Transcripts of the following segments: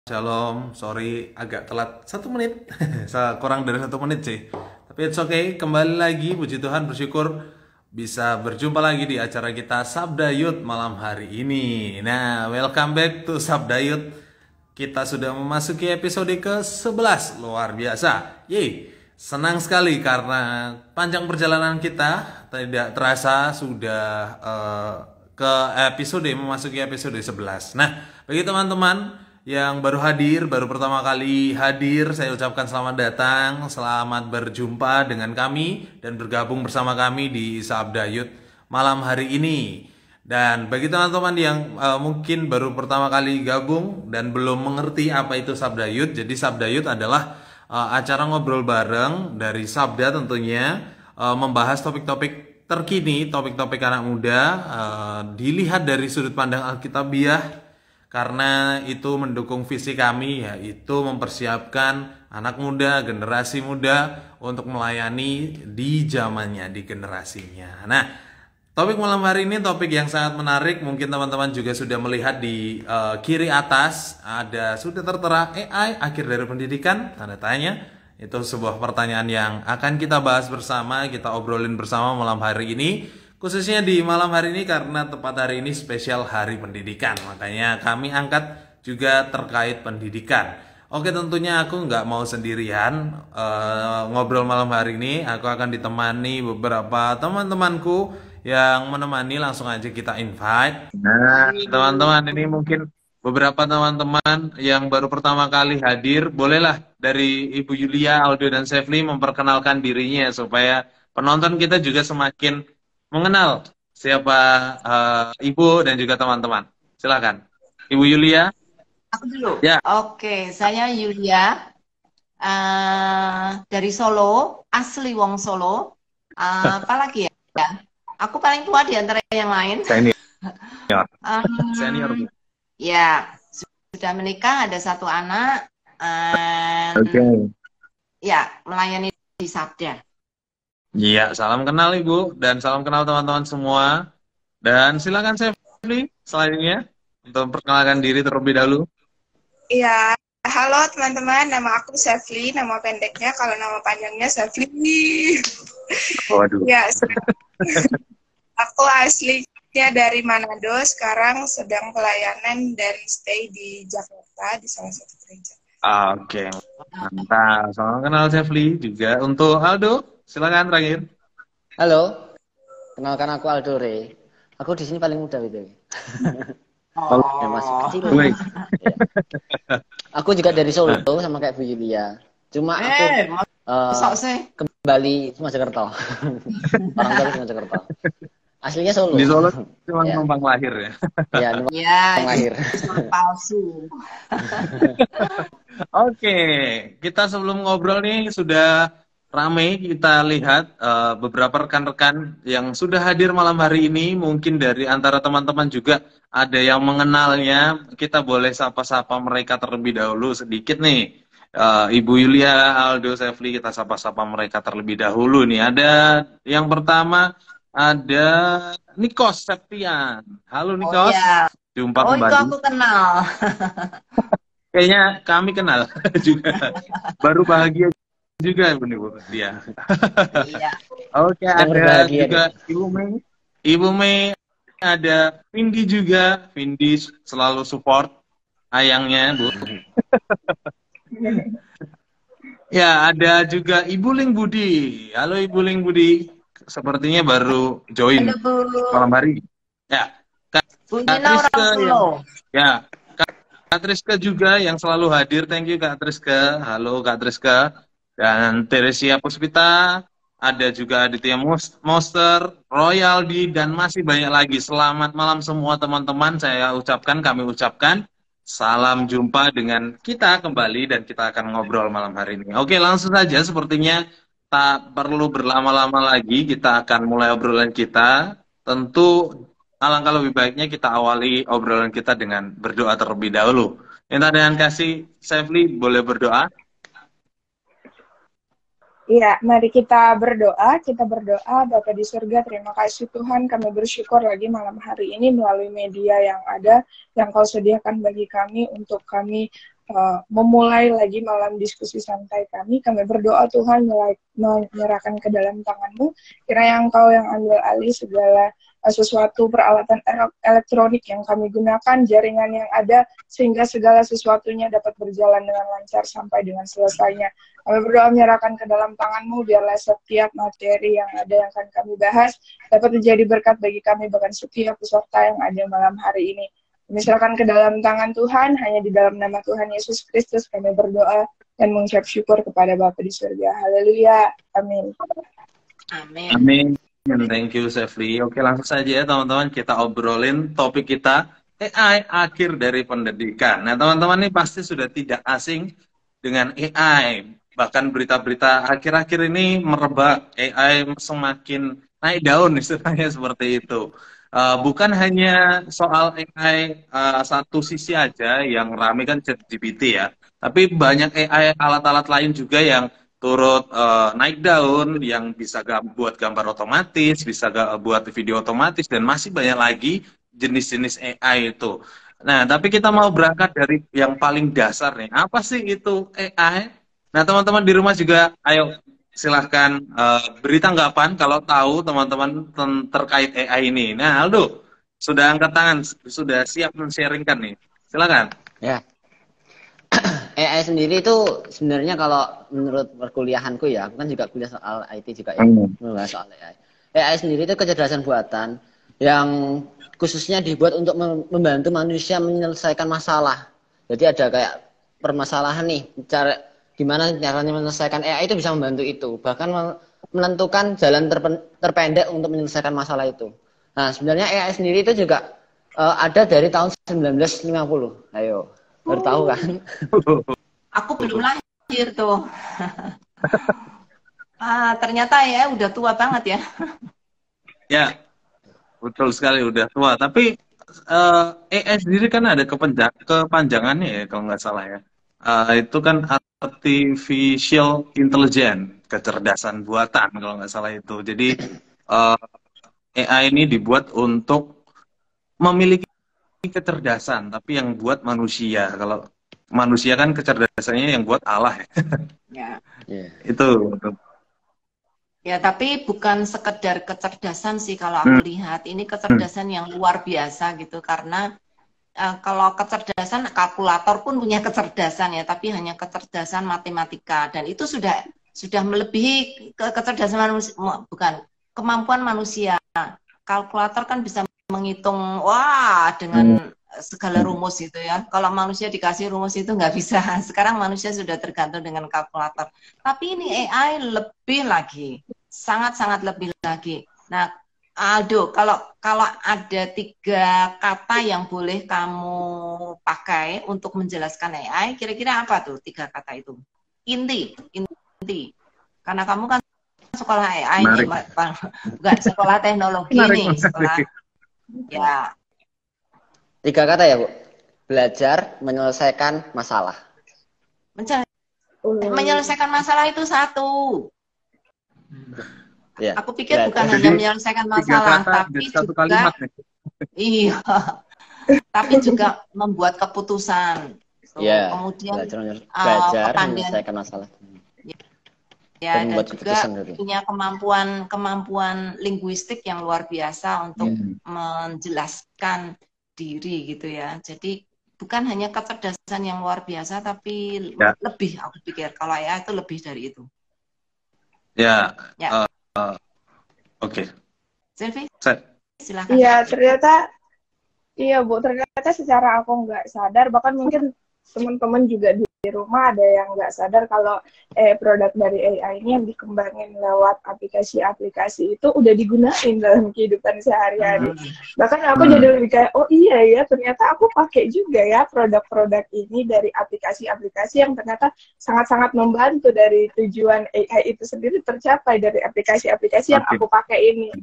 Shalom, sorry agak telat 1 menit, kurang dari 1 menit sih. Tapi it's okay, kembali lagi, puji Tuhan, bersyukur bisa berjumpa lagi di acara kita Sabda Youth malam hari ini. Nah, welcome back to Sabda Youth. Kita sudah memasuki episode ke-11, luar biasa. Yeay, senang sekali karena panjang perjalanan kita, tidak terasa sudah memasuki episode 11. Nah, bagi teman-teman yang baru hadir, baru pertama kali hadir, saya ucapkan selamat datang, selamat berjumpa dengan kami dan bergabung bersama kami di Sabda Youth malam hari ini. Dan bagi teman-teman yang mungkin baru pertama kali gabung dan belum mengerti apa itu Sabda Youth, jadi Sabda Youth adalah acara ngobrol bareng dari Sabda tentunya, membahas topik-topik terkini, topik-topik anak muda, dilihat dari sudut pandang Alkitabiah, karena itu mendukung visi kami, yaitu mempersiapkan anak muda, generasi muda untuk melayani di zamannya, di generasinya. Nah, topik malam hari ini topik yang sangat menarik. Mungkin teman-teman juga sudah melihat di kiri atas sudah tertera AI akhir dari pendidikan, tanda tanya. Itu sebuah pertanyaan yang akan kita bahas bersama, kita obrolin bersama malam hari ini. Khususnya di malam hari ini karena tepat hari ini spesial Hari Pendidikan. Makanya kami angkat juga terkait pendidikan. Oke, tentunya aku nggak mau sendirian ngobrol malam hari ini. Aku akan ditemani beberapa teman-temanku yang menemani. Langsung aja kita invite. Nah, teman-teman, ini mungkin beberapa teman-teman yang baru pertama kali hadir. Bolehlah dari Ibu Yulia, Aldo, dan Sefli memperkenalkan dirinya supaya penonton kita juga semakin mengenal siapa Ibu dan juga teman-teman. Silakan, Ibu Yulia. Aku dulu. Ya. Oke, saya Yulia dari Solo, asli wong Solo. Apalagi ya? Aku paling tua di antara yang lain. Senior. Um, Senior. Ya, sudah menikah, ada 1 anak. Oke. Ya, melayani di Sabda. Iya, salam kenal Ibu dan salam kenal teman-teman semua. Dan silakan Sefli selanjutnya untuk memperkenalkan diri terlebih dahulu. Iya, halo teman-teman, nama aku Sefli, nama pendeknya, kalau nama panjangnya Sefli. Waduh. Ya, aku aslinya dari Manado, sekarang sedang pelayanan dan stay di Jakarta, di salah satu gereja. Oke, mantap. Salam kenal Sefli juga. Untuk Aldo, silakan terakhir. Halo, kenalkan aku Aldo Re. Aku di sini paling muda gitu. Yang masih kecil. Ya. Aku juga dari Solo sama kayak Bu Yulia. Cuma aku kembali Mojokerto. Orang tua di Mojokerto. Aslinya Solo. Di Solo cuma numpang lahir ya. Iya, numpang lahir. Palsu. Oke, kita sebelum ngobrol nih sudah ramai, kita lihat beberapa rekan-rekan yang sudah hadir malam hari ini. Mungkin dari antara teman-teman juga ada yang mengenalnya. Kita boleh sapa-sapa mereka terlebih dahulu sedikit nih. Ibu Yulia, Aldo, Sefli, kita sapa-sapa mereka terlebih dahulu nih. Ada yang pertama, ada Nikos Septian. Halo Nikos, jumpa kembali. Itu aku kenal. Kayaknya kami kenal juga. Baru bahagia juga Bu dia. Iya. Oke, ada juga Ibu Mei, ada Vindi juga. Vindi selalu support ayangnya, Bu. Ya, ada juga Ibu Ling Budi. Halo Ibu Ling Budi. Sepertinya baru join malam hari. Ya, Kak Triska juga yang selalu hadir. Thank you Kak Triska. Halo Kak Triska. Dan Teresia Puspita, ada juga Aditya Monster, Royaldi, dan masih banyak lagi. Selamat malam semua teman-teman. Kami ucapkan salam jumpa dengan kita kembali dan kita akan ngobrol malam hari ini. Oke, langsung saja, sepertinya tak perlu berlama-lama lagi, kita akan mulai obrolan kita. Tentu alangkah lebih baiknya kita awali obrolan kita dengan berdoa terlebih dahulu. Minta dengan kasih Sefli, boleh berdoa? Iya, mari kita berdoa. Kita berdoa, Bapa di surga, terima kasih Tuhan. Kami bersyukur lagi malam hari ini melalui media yang ada, yang Kau sediakan bagi kami untuk kami memulai lagi malam diskusi santai kami berdoa Tuhan menyerahkan ke dalam tangan-Mu, kiranya Engkau yang ambil alih segala sesuatu peralatan elektronik yang kami gunakan, jaringan yang ada, sehingga segala sesuatunya dapat berjalan dengan lancar sampai dengan selesainya. Kami berdoa menyerahkan ke dalam tangan-Mu, biarlah setiap materi yang ada yang akan kami bahas dapat menjadi berkat bagi kami, bahkan setiap peserta yang ada malam hari ini. Misalkan ke dalam tangan Tuhan, hanya di dalam nama Tuhan Yesus Kristus kami berdoa dan mengucap syukur kepada Bapa di surga. Haleluya. Amin. Amin. Amin. Thank you, Sefli. Oke, langsung saja ya teman-teman, kita obrolin topik kita, AI akhir dari pendidikan. Nah, teman-teman ini pasti sudah tidak asing dengan AI. Bahkan berita-berita akhir-akhir ini merebak, AI semakin naik daun istilahnya seperti itu. Bukan hanya soal AI satu sisi aja yang rame kan ChatGPT ya, tapi banyak AI alat-alat lain juga yang turut naik daun, yang bisa buat gambar otomatis, bisa buat video otomatis, dan masih banyak lagi jenis-jenis AI itu. Nah, tapi kita mau berangkat dari yang paling dasar nih, apa sih itu AI? Nah, teman-teman di rumah juga, ayo silahkan beri tanggapan kalau tahu teman-teman terkait AI ini. Nah, Aldo, sudah angkat tangan, sudah siap men-sharingkan nih. Silakan. Ya. AI sendiri itu sebenarnya kalau menurut perkuliahanku ya, aku kan juga kuliah soal IT juga ya, membahas soal AI. AI sendiri itu kecerdasan buatan yang khususnya dibuat untuk membantu manusia menyelesaikan masalah. Jadi ada kayak permasalahan nih, gimana caranya menyelesaikan, AI itu bisa membantu itu, bahkan menentukan jalan terpendek untuk menyelesaikan masalah itu. Nah, sebenarnya AI sendiri itu juga ada dari tahun 1950. Ayo, baru tahu kan? Aku belum lahir tuh. Ternyata ya udah tua banget ya. Ya, betul sekali udah tua. Tapi AI sendiri kan ada kepanjangannya ya kalau nggak salah ya. Itu kan artificial intelligence, kecerdasan buatan kalau nggak salah itu. Jadi AI ini dibuat untuk memiliki kecerdasan, tapi yang buat manusia. Kalau manusia kan kecerdasannya yang buat Allah ya. Ya. Itu. Ya, tapi bukan sekedar kecerdasan sih kalau aku lihat. Ini kecerdasan yang luar biasa gitu, karena kalau kecerdasan, kalkulator pun punya kecerdasan ya, tapi hanya kecerdasan matematika, dan itu sudah melebihi kecerdasan manusia, bukan kemampuan manusia. Kalkulator kan bisa menghitung dengan segala rumus itu ya. Kalau manusia dikasih rumus itu nggak bisa. Sekarang manusia sudah tergantung dengan kalkulator. Tapi ini AI lebih lagi, sangat-sangat lebih lagi. Nah, Aldo, kalau ada 3 kata yang boleh kamu pakai untuk menjelaskan AI, kira-kira apa tuh 3 kata itu? Inti. Karena kamu kan sekolah AI nih, bukan sekolah teknologi nih, sekolah. Ya. 3 kata ya, Bu. Belajar, menyelesaikan masalah. Menyelesaikan masalah itu 1. Ya. Aku pikir bukan hanya menyelesaikan masalah, tapi juga iya, tapi juga membuat keputusan. Ya. Kemudian belajar menyelesaikan masalah. Ya, dan juga punya kemampuan linguistik yang luar biasa untuk menjelaskan diri gitu ya. Jadi bukan hanya kecerdasan yang luar biasa, tapi lebih, aku pikir kalau AI itu lebih dari itu. Ya. Oke. Selvi, silakan. Iya, ternyata Bu, ternyata secara aku nggak sadar, bahkan mungkin teman-teman juga di rumah ada yang nggak sadar kalau produk dari AI ini yang dikembangin lewat aplikasi-aplikasi itu udah digunain dalam kehidupan sehari-hari. Bahkan aku jadi lebih kayak, oh iya ya, ternyata aku pakai juga ya produk-produk ini dari aplikasi-aplikasi yang ternyata sangat-sangat membantu dari tujuan AI itu sendiri tercapai dari aplikasi-aplikasi yang aku pakai ini.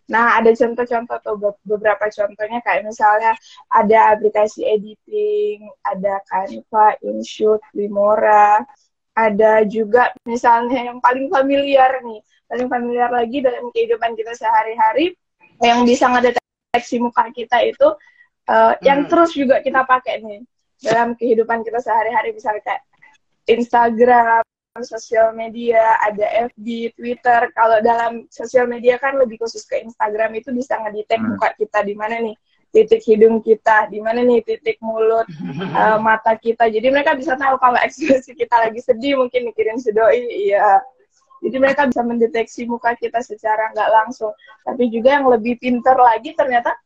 Nah, ada contoh-contoh atau beberapa contohnya kayak misalnya ada aplikasi editing, ada Canva, InShoot, Filmora, ada juga misalnya yang paling familiar lagi dalam kehidupan kita sehari-hari, yang bisa ngedeteksi muka kita itu, yang terus juga kita pakai nih. dalam kehidupan kita sehari-hari, misalnya kayak Instagram, sosial media, ada FB, Twitter. Kalau dalam sosial media kan lebih khusus ke Instagram, itu bisa ngedetect muka kita di mana nih titik hidung kita, di mana nih titik mulut, mata kita. Jadi mereka bisa tahu kalau ekspresi kita lagi sedih, mungkin mikirin si doi, iya. Jadi mereka bisa mendeteksi muka kita secara nggak langsung. Tapi juga yang lebih pinter lagi ternyata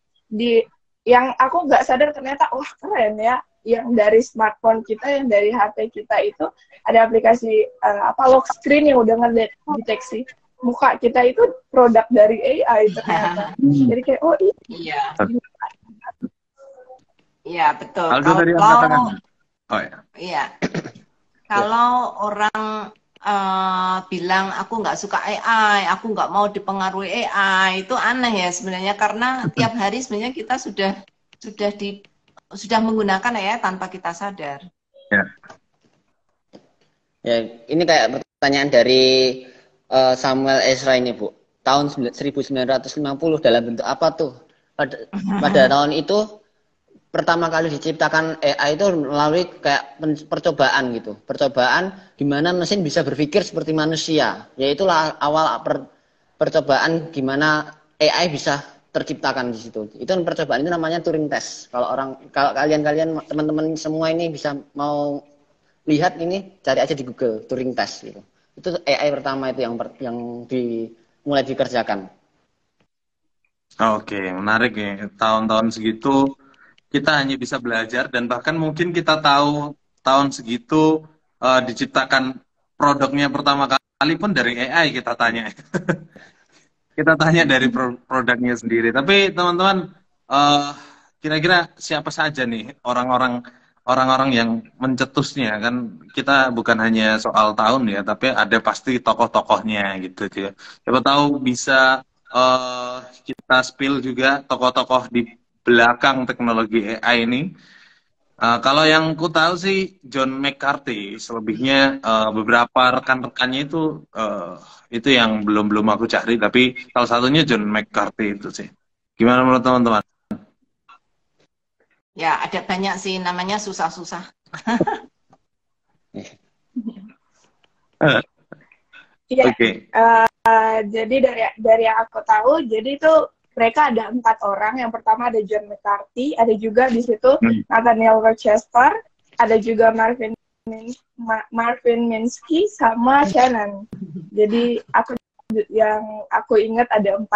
yang aku nggak sadar ternyata, wah keren ya, yang dari smartphone kita, yang dari HP kita itu ada aplikasi lock screen yang udah ngedeteksi muka kita itu produk dari AI ternyata. Jadi kayak iya. Iya betul. Aldo dari angkatan. Oh ya. Iya. Kalau orang bilang aku nggak suka AI, aku nggak mau dipengaruhi AI, itu aneh ya sebenarnya, karena tiap hari sebenarnya kita sudah menggunakan AI tanpa kita sadar. Ya. Ya, ini kayak pertanyaan dari Samuel Ezra ini, Bu. Tahun 1950 dalam bentuk apa tuh? Pada tahun itu pertama kali diciptakan AI itu melalui kayak percobaan gitu. Percobaan gimana mesin bisa berpikir seperti manusia. Yaitulah awal percobaan gimana AI bisa terciptakan di situ. Itu percobaan itu namanya Turing test. Kalau kalian teman-teman semua ini bisa mau lihat ini, cari aja di Google Turing test gitu. Itu AI pertama itu yang mulai dikerjakan. Oke, menarik ya. Tahun-tahun segitu kita hanya bisa belajar, dan bahkan mungkin kita tahu tahun segitu diciptakan produknya pertama kali pun dari AI kita tanya. Kita tanya dari produknya sendiri. Tapi teman-teman, kira-kira siapa saja nih orang-orang yang mencetusnya? Kan kita bukan hanya soal tahun ya, tapi ada pasti tokoh-tokohnya gitu ya. Siapa tahu bisa kita spill juga tokoh-tokoh di belakang teknologi AI ini. Kalau yang ku tahu sih John McCarthy, selebihnya beberapa rekan-rekannya itu yang belum aku cari, tapi salah satunya John McCarthy itu sih. Gimana menurut teman-teman? Ya, ada banyak sih, namanya susah-susah. Iya. Oke. Jadi dari yang aku tahu, jadi itu mereka ada 4 orang. Yang pertama ada John McCarthy, ada juga di situ Nathaniel Rochester, ada juga Marvin Minsky sama Shannon. Jadi yang aku ingat ada 4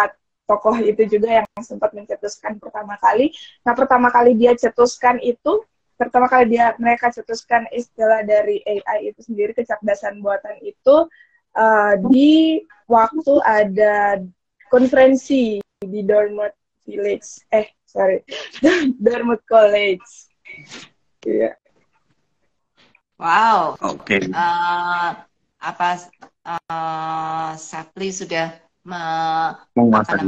tokoh itu juga yang sempat mencetuskan pertama kali. Nah, pertama kali mereka cetuskan istilah dari AI itu sendiri, kecerdasan buatan itu di waktu ada konferensi di Dartmouth College. Iya. Wow. Oke. Sapli sudah Menguasai.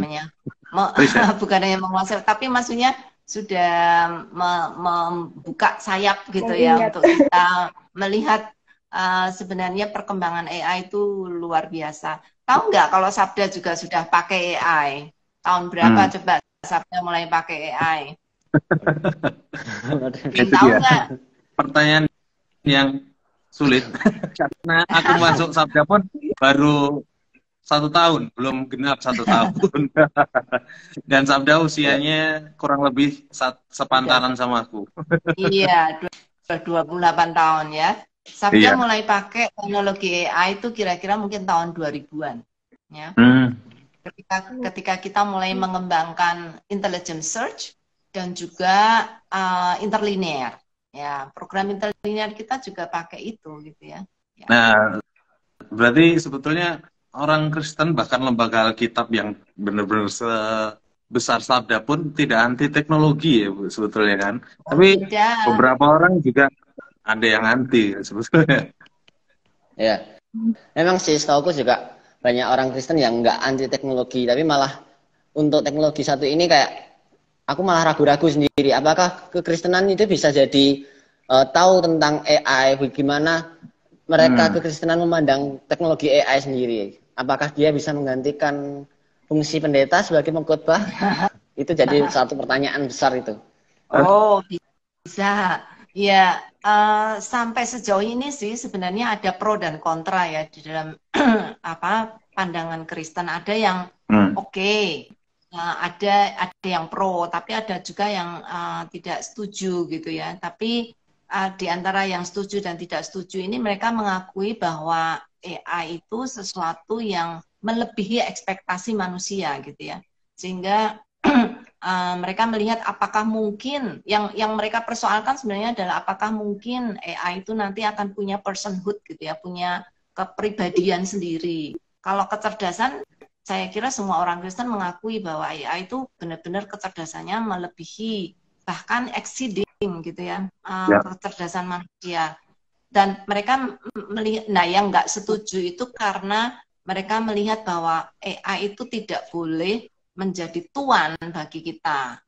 bukan hanya menguasai, tapi maksudnya sudah membuka sayap gitu ya, untuk kita melihat sebenarnya perkembangan AI itu luar biasa. Tahu nggak kalau Sabda juga sudah pakai AI? Tahun berapa coba Sabda mulai pakai AI? Tahu nggak? Pertanyaan yang sulit karena aku masuk Sabda pun baru 1 tahun, belum genap 1 tahun. Dan Sabda usianya kurang lebih sepantaran sama aku. Iya, 28 tahun ya. Sabda mulai pakai teknologi AI itu kira-kira mungkin tahun 2000-an ya. Ketika kita mulai mengembangkan intelligent search dan juga interlinear. Ya, program interlinear kita juga pakai itu gitu ya. Nah, berarti sebetulnya orang Kristen bahkan lembaga Alkitab yang benar-benar sebesar Sabda pun tidak anti teknologi ya Bu, sebetulnya kan. Tapi beberapa orang juga ada yang anti sebetulnya. Ya, memang sih setauku juga banyak orang Kristen yang nggak anti teknologi, tapi malah untuk teknologi satu ini kayak aku malah ragu-ragu sendiri. Apakah kekristenan itu bisa jadi tahu tentang AI, bagaimana mereka kekristenan memandang teknologi AI sendiri? Apakah dia bisa menggantikan fungsi pendeta sebagai pengkhotbah? Itu jadi satu pertanyaan besar itu. Oh, bisa. Ya, sampai sejauh ini sih sebenarnya ada pro dan kontra ya di dalam pandangan Kristen. Ada yang oke, ada yang pro, tapi ada juga yang tidak setuju gitu ya. Tapi di antara yang setuju dan tidak setuju ini mereka mengakui bahwa AI itu sesuatu yang melebihi ekspektasi manusia gitu ya. Sehingga mereka melihat apakah mungkin yang mereka persoalkan sebenarnya adalah apakah mungkin AI itu nanti akan punya personhood gitu ya, punya kepribadian sendiri. Kalau kecerdasan, saya kira semua orang Kristen mengakui bahwa AI itu benar-benar kecerdasannya melebihi bahkan exceeding gitu ya, kecerdasan manusia. Dan mereka melihat, nah yang nggak setuju itu karena mereka melihat bahwa AI itu tidak boleh menjadi tuan bagi kita.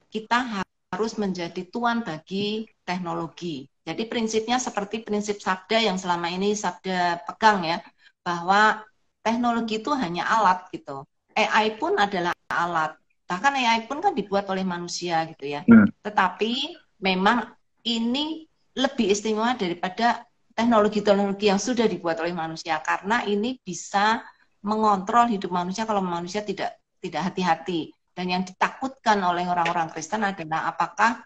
Kita harus menjadi tuan bagi teknologi. Jadi prinsipnya seperti prinsip Sabda yang selama ini Sabda pegang ya, bahwa teknologi itu hanya alat gitu. AI pun adalah alat. Bahkan AI pun kan dibuat oleh manusia gitu ya. Tetapi memang ini lebih istimewa daripada teknologi-teknologi yang sudah dibuat oleh manusia karena ini bisa mengontrol hidup manusia kalau manusia tidak hati-hati. Dan yang ditakutkan oleh orang-orang Kristen adalah apakah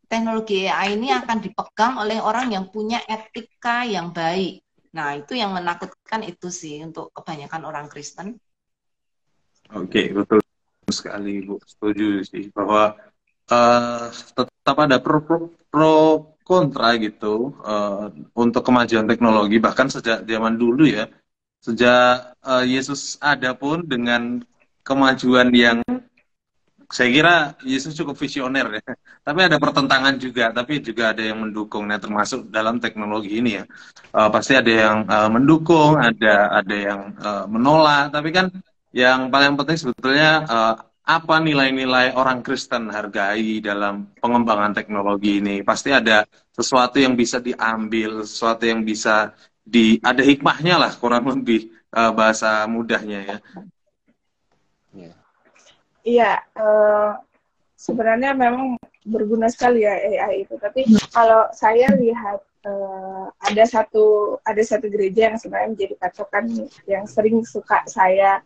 teknologi AI ini akan dipegang oleh orang yang punya etika yang baik. Nah, itu yang menakutkan itu sih untuk kebanyakan orang Kristen. Oke, betul sekali Bu. Setuju sih bahwa tetap ada pro kontra gitu untuk kemajuan teknologi, bahkan sejak zaman dulu ya. Sejak Yesus ada pun dengan kemajuan yang saya kira Yesus cukup visioner ya. Tapi ada pertentangan juga, tapi juga ada yang mendukung. Nah, termasuk dalam teknologi ini ya. Pasti ada yang mendukung, ada yang menolak. Tapi kan yang paling penting sebetulnya apa nilai-nilai orang Kristen hargai dalam pengembangan teknologi ini. Pasti ada sesuatu yang bisa diambil, sesuatu yang bisa ada hikmahnya lah, kurang lebih bahasa mudahnya ya. Iya, sebenarnya memang berguna sekali ya AI itu. Tapi kalau saya lihat ada satu gereja yang sebenarnya menjadi patokan yang sering suka saya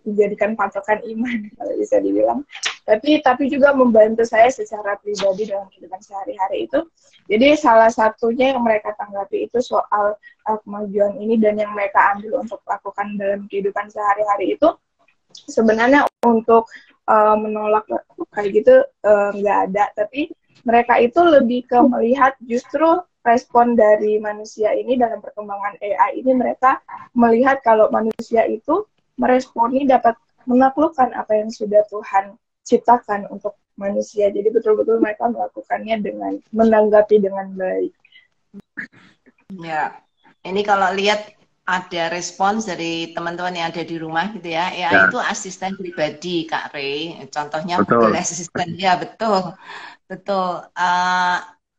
dijadikan patokan iman kalau bisa dibilang. Tapi juga membantu saya secara pribadi dalam kehidupan sehari-hari itu. Jadi salah satunya yang mereka tanggapi itu soal kemajuan ini dan yang mereka ambil untuk lakukan dalam kehidupan sehari-hari itu sebenarnya untuk menolak kayak gitu nggak ada, tapi mereka itu lebih ke melihat justru respon dari manusia ini dalam perkembangan AI ini. Mereka melihat kalau manusia itu meresponi dapat menaklukkan apa yang sudah Tuhan ciptakan untuk manusia. Jadi betul-betul mereka melakukannya dengan menanggapi dengan baik. Ya, ini kalau lihat ada respons dari teman-teman yang ada di rumah gitu ya. AI itu asisten pribadi Kak Rey. Contohnya Google Assistant ya, betul.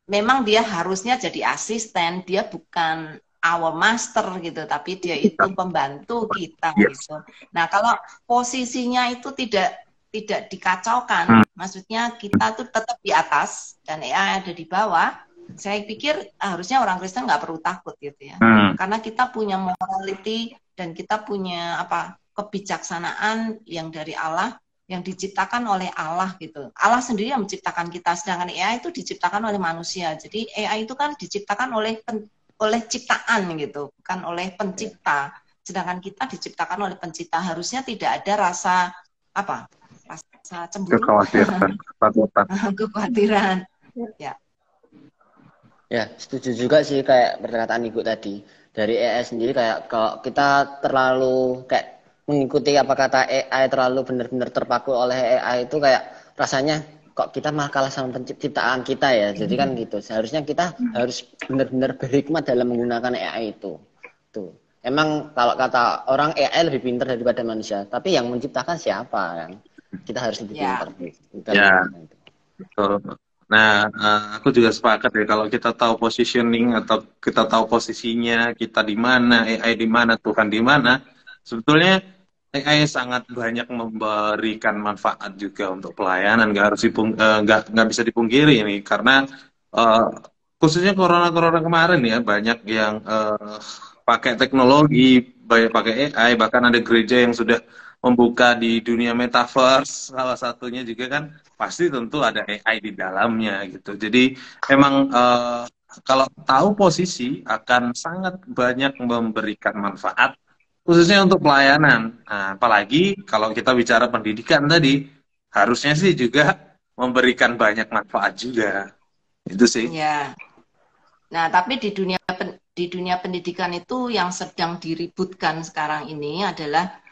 Memang dia harusnya jadi asisten, dia bukan our master gitu, tapi dia itu pembantu kita gitu. Nah, kalau posisinya itu tidak dikacaukan, maksudnya kita tuh tetap di atas dan AI ada di bawah. Saya pikir harusnya orang Kristen nggak perlu takut gitu ya, karena kita punya morality dan kita punya kebijaksanaan yang dari Allah, yang diciptakan oleh Allah gitu. Allah sendiri yang menciptakan kita, sedangkan AI itu diciptakan oleh manusia. Jadi AI itu kan diciptakan oleh ciptaan gitu, bukan oleh pencipta. Sedangkan kita diciptakan oleh pencipta. Harusnya tidak ada rasa cemburu, kekhawatiran. Ya. Ya, setuju juga sih kayak perkataan Ibu tadi. Dari AI sendiri kayak kalau kita terlalu kayak mengikuti apa kata AI, terlalu benar-benar terpaku oleh AI itu kayak rasanya kok kita malah kalah sama penciptaan kita ya. Jadi kan gitu. Seharusnya kita harus benar-benar berhikmat dalam menggunakan AI itu. Tuh. Emang kalau kata orang AI lebih pintar daripada manusia, tapi yang menciptakan siapa kan? Kita harus lebih pintar. Ya. Betul. Nah, aku juga sepakat ya kalau kita tahu positioning atau kita tahu posisinya kita di mana, AI di mana, Tuhan di mana. Sebetulnya AI sangat banyak memberikan manfaat juga untuk pelayanan, nggak harus nggak bisa dipungkiri ini karena eh, khususnya corona kemarin ya banyak yang pakai teknologi, banyak pakai AI, bahkan ada gereja yang sudah membuka di dunia metaverse, salah satunya juga kan pasti tentu ada AI di dalamnya gitu. Jadi emang kalau tahu posisi akan sangat banyak memberikan manfaat khususnya untuk pelayanan. Nah, apalagi kalau kita bicara pendidikan tadi, harusnya sih juga memberikan banyak manfaat juga. Itu sih. Ya. Nah, tapi di dunia pendidikan itu yang sedang diributkan sekarang ini adalah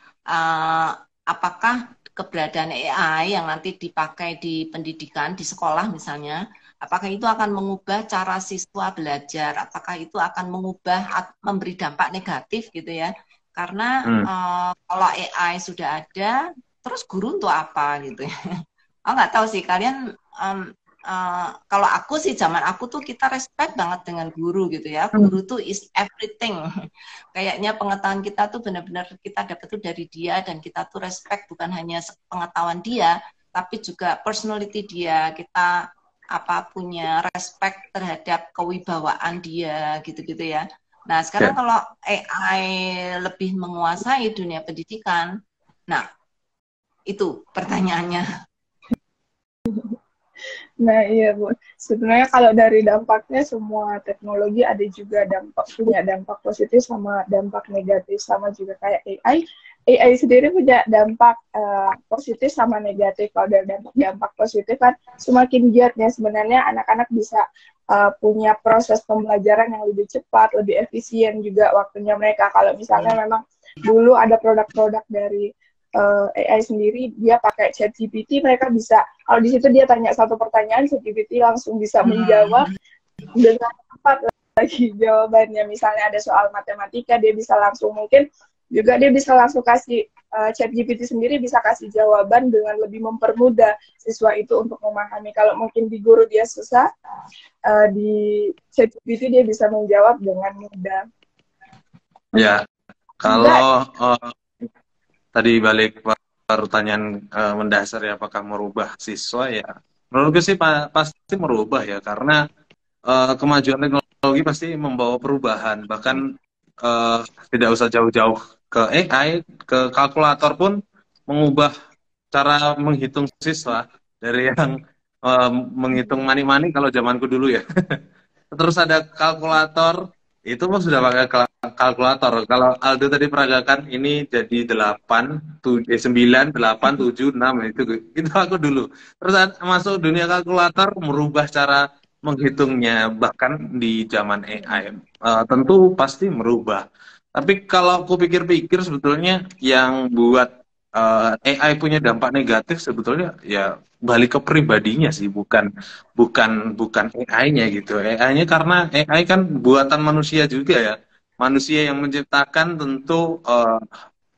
apakah keberadaan AI yang nanti dipakai di pendidikan, di sekolah misalnya, apakah itu akan mengubah cara siswa belajar, apakah itu akan memberi dampak negatif gitu ya. Karena kalau AI sudah ada, terus guru untuk apa gitu ya. Oh nggak tahu sih, kalian kalau aku sih zaman aku tuh kita respect banget dengan guru gitu ya. Guru tuh is everything. Kayaknya pengetahuan kita tuh benar-benar kita dapat tuh dari dia dan kita tuh respect bukan hanya pengetahuan dia, tapi juga personality dia. Kita punya respect terhadap kewibawaan dia gitu-gitu ya. Nah, sekarang kalau AI lebih menguasai dunia pendidikan, nah itu pertanyaannya. Nah, iya, Bu. Sebenarnya kalau dari dampaknya semua teknologi ada juga punya dampak positif sama dampak negatif, sama juga kayak AI. AI sendiri punya dampak positif sama negatif. Kalau dari dampak positif kan semakin giatnya sebenarnya anak-anak bisa punya proses pembelajaran yang lebih cepat, lebih efisien juga waktunya mereka. Kalau misalnya memang dulu ada produk-produk dari AI sendiri, dia pakai ChatGPT, mereka bisa, kalau di situ dia tanya satu pertanyaan, ChatGPT langsung bisa menjawab dengan tepat lagi jawabannya. Misalnya ada soal matematika, dia bisa langsung, mungkin juga dia bisa langsung kasih, ChatGPT sendiri bisa kasih jawaban dengan lebih mempermudah siswa itu untuk memahami. Kalau mungkin di guru dia susah, di ChatGPT dia bisa menjawab dengan mudah. Ya, kalau tadi balik pertanyaan mendasar ya apakah merubah siswa ya menurutku sih pasti merubah ya karena kemajuan teknologi pasti membawa perubahan bahkan tidak usah jauh-jauh ke AI ke kalkulator pun mengubah cara menghitung siswa dari yang menghitung mani-mani kalau zamanku dulu ya terus ada kalkulator itu pun sudah pakai kalkulator. Kalau Aldo tadi peragakan ini jadi 9, 8, 7, 6 itu aku dulu. Terus masuk dunia kalkulator merubah cara menghitungnya bahkan di zaman AI. Tentu pasti merubah. Tapi kalau aku pikir-pikir sebetulnya yang buat AI punya dampak negatif sebetulnya ya balik ke pribadinya sih bukan AI-nya gitu. AI-nya karena AI kan buatan manusia juga ya. Manusia yang menciptakan tentu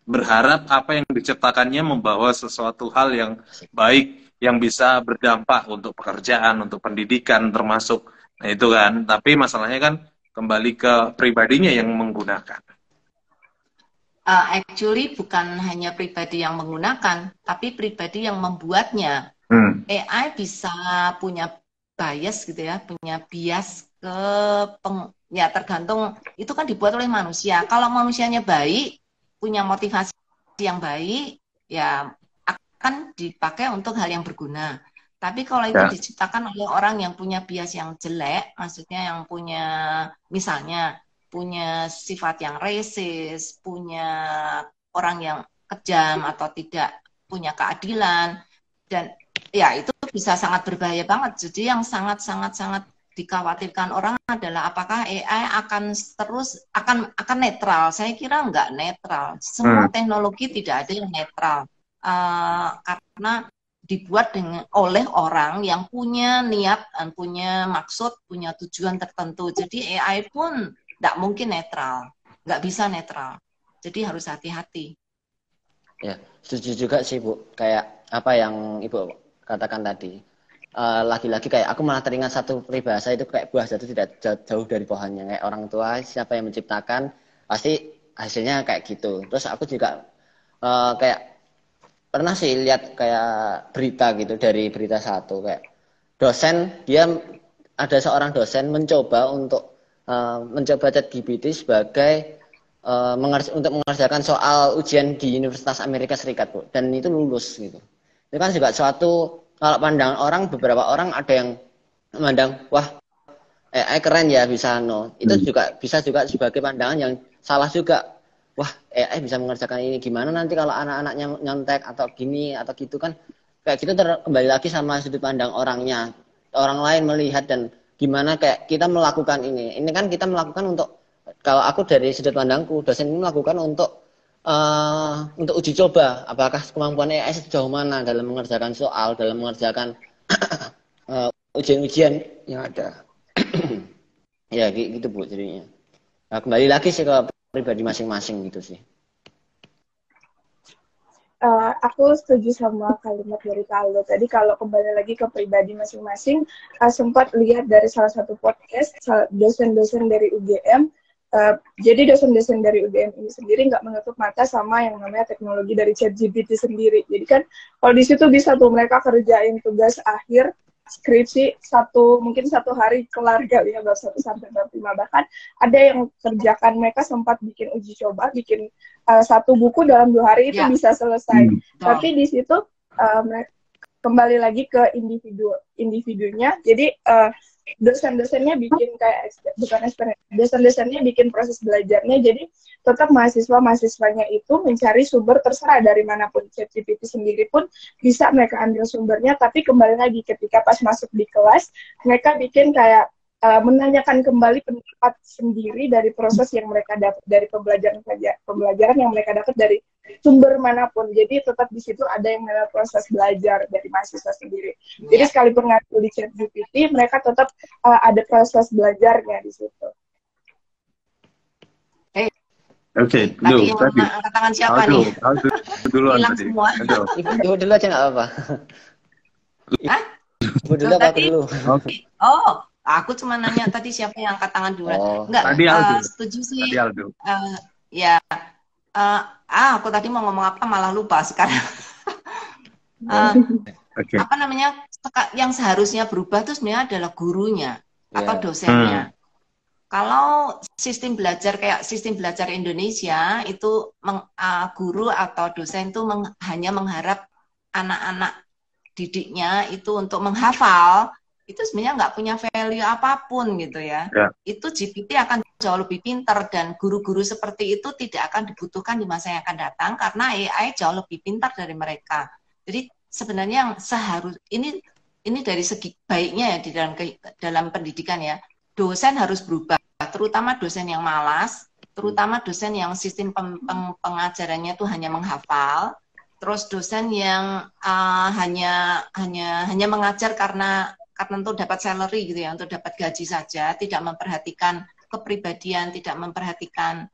berharap apa yang diciptakannya membawa sesuatu hal yang baik yang bisa berdampak untuk pekerjaan, untuk pendidikan termasuk. Nah, itu kan. Tapi masalahnya kan kembali ke pribadinya yang menggunakan. Actually bukan hanya pribadi yang menggunakan, tapi pribadi yang membuatnya. AI bisa punya bias gitu ya, punya bias ke ya tergantung itu kan dibuat oleh manusia. Kalau manusianya baik, punya motivasi yang baik, ya akan dipakai untuk hal yang berguna. Tapi kalau itu diciptakan oleh orang yang punya bias yang jelek, maksudnya yang punya misalnya punya sifat yang resis, punya orang yang kejam atau tidak punya keadilan dan ya itu bisa sangat berbahaya banget. Jadi yang sangat dikhawatirkan orang adalah apakah AI akan terus akan netral. Saya kira nggak netral. Semua teknologi tidak ada yang netral karena dibuat oleh orang yang punya niat dan punya maksud, punya tujuan tertentu. Jadi AI pun nggak mungkin netral, nggak bisa netral. Jadi harus hati-hati. Ya, setuju juga sih Bu. Kayak apa yang Ibu katakan tadi. Lagi-lagi kayak aku malah teringat satu peribahasa itu kayak buah jatuh tidak jauh dari pohonnya. Kayak orang tua siapa yang menciptakan pasti hasilnya kayak gitu. Terus aku juga kayak pernah sih lihat kayak berita gitu dari berita satu kayak dosen ada seorang dosen mencoba untuk mencoba ChatGPT sebagai untuk mengerjakan soal ujian di Universitas Amerika Serikat, Bu, dan itu lulus gitu. Itu kan juga suatu, kalau pandangan orang, beberapa orang ada yang memandang wah AI keren ya bisa itu juga bisa juga sebagai pandangan yang salah juga. Wah, AI bisa mengerjakan ini, gimana nanti kalau anak-anaknya nyontek atau gini atau gitu kan, kayak gitu kembali lagi sama sudut pandang orangnya. Orang lain melihat dan gimana kayak kita melakukan ini kan kita melakukan untuk, kalau aku dari sudut pandangku, dosen ini melakukan untuk uji coba apakah kemampuan AI sejauh mana dalam mengerjakan soal, dalam mengerjakan ujian-ujian yang ada. Ya gitu, Bu, jadinya. Nah, kembali lagi sih ke pribadi masing-masing gitu sih. Aku setuju sama kalimat dari Kak Aldo tadi, kalau kembali lagi ke pribadi masing-masing. Sempat lihat dari salah satu podcast dosen-dosen dari UGM. Jadi dosen-dosen dari UGM ini sendiri nggak menutup mata sama yang namanya teknologi dari ChatGPT sendiri. Jadi kan kalau di situ bisa tuh mereka kerjain tugas akhir skripsi mungkin satu hari kelar kali ya, bab 1 sampai bab 5. Bahkan ada yang kerjakan, mereka sempat bikin uji coba, bikin satu buku dalam 2 hari itu bisa selesai. Tapi di situ kembali lagi ke individunya. Jadi dosen-dosennya bikin kayak dosen-dosennya bikin proses belajarnya, jadi tetap mahasiswanya itu mencari sumber, terserah dari manapun. ChatGPT sendiri pun bisa mereka ambil sumbernya, tapi kembali lagi ketika pas masuk di kelas mereka bikin kayak menanyakan kembali pendapat sendiri dari proses yang mereka dapat dari pembelajaran yang mereka dapat dari sumber manapun. Jadi tetap di situ ada yang namanya proses belajar dari mahasiswa sendiri. Jadi sekalipun ngaku di ChatGPT, mereka tetap ada proses belajarnya di situ. Oke, tadi angkat tangan siapa nih? Duluan hilang tadi. semua. Ibu dulu aja nggak apa-apa. Hah? Ibu dulu apa aku dulu? Oh, aku cuma nanya tadi siapa yang angkat tangan duluan. Enggak, Tadi Aldo. setuju sih. Tadi Aldo. Ya, aku tadi mau ngomong apa malah lupa sekarang. Apa namanya, yang seharusnya berubah itu sebenarnya adalah gurunya atau dosennya. Kalau sistem belajar kayak sistem belajar Indonesia itu guru atau dosen itu hanya mengharap anak-anak didiknya itu untuk menghafal, itu sebenarnya nggak punya value apapun gitu ya. Itu GPT akan jauh lebih pintar, dan guru-guru seperti itu tidak akan dibutuhkan di masa yang akan datang karena AI jauh lebih pintar dari mereka. Jadi sebenarnya yang ini dari segi baiknya ya di dalam pendidikan ya, dosen harus berubah, terutama dosen yang malas, terutama dosen yang sistem pengajarannya itu hanya menghafal, terus dosen yang hanya mengajar karena untuk dapat salary gitu ya, untuk dapat gaji saja, tidak memperhatikan kepribadian, tidak memperhatikan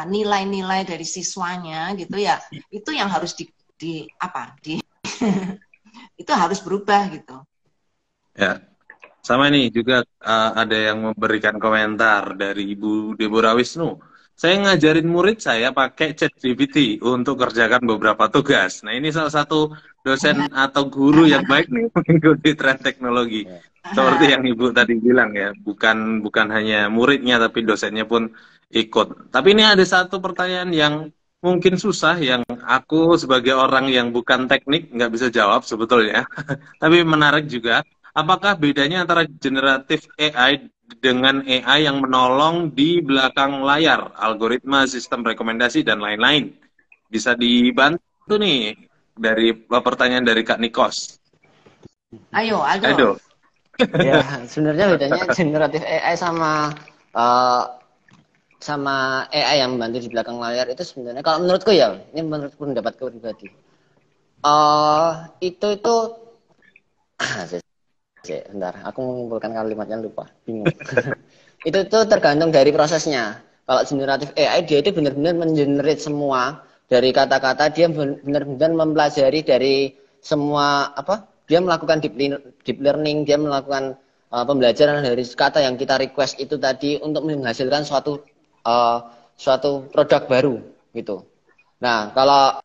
nilai-nilai dari siswanya gitu ya. Itu yang harus itu harus berubah gitu. Ya. Sama nih juga ada yang memberikan komentar dari Ibu Deborah Wisnu. Saya ngajarin murid saya pakai ChatGPT untuk kerjakan beberapa tugas. Nah, ini salah satu dosen atau guru yang baik nih mengikuti tren teknologi. Seperti yang Ibu tadi bilang ya, bukan hanya muridnya tapi dosennya pun ikut. Tapi ini ada satu pertanyaan yang mungkin susah, yang aku sebagai orang yang bukan teknik nggak bisa jawab sebetulnya. Tapi menarik juga. Apakah bedanya antara generatif AI dengan AI yang menolong di belakang layar, algoritma, sistem rekomendasi, dan lain-lain? Bisa dibantu nih dari pertanyaan dari Kak Nikos. Ayo, Aldo. Ya, sebenarnya bedanya generatif AI sama AI yang membantu di belakang layar itu sebenarnya, kalau menurutku ya, ini menurutku pendapatku pribadi. Itu bentar, aku mengumpulkan kalimatnya lupa, bingung. itu tergantung dari prosesnya. Kalau generatif AI, dia itu benar-benar mengenerate semua dari kata-kata, dia benar-benar mempelajari dari semua dia melakukan deep learning, dia melakukan pembelajaran dari kata yang kita request itu tadi untuk menghasilkan suatu produk baru gitu. Nah, kalau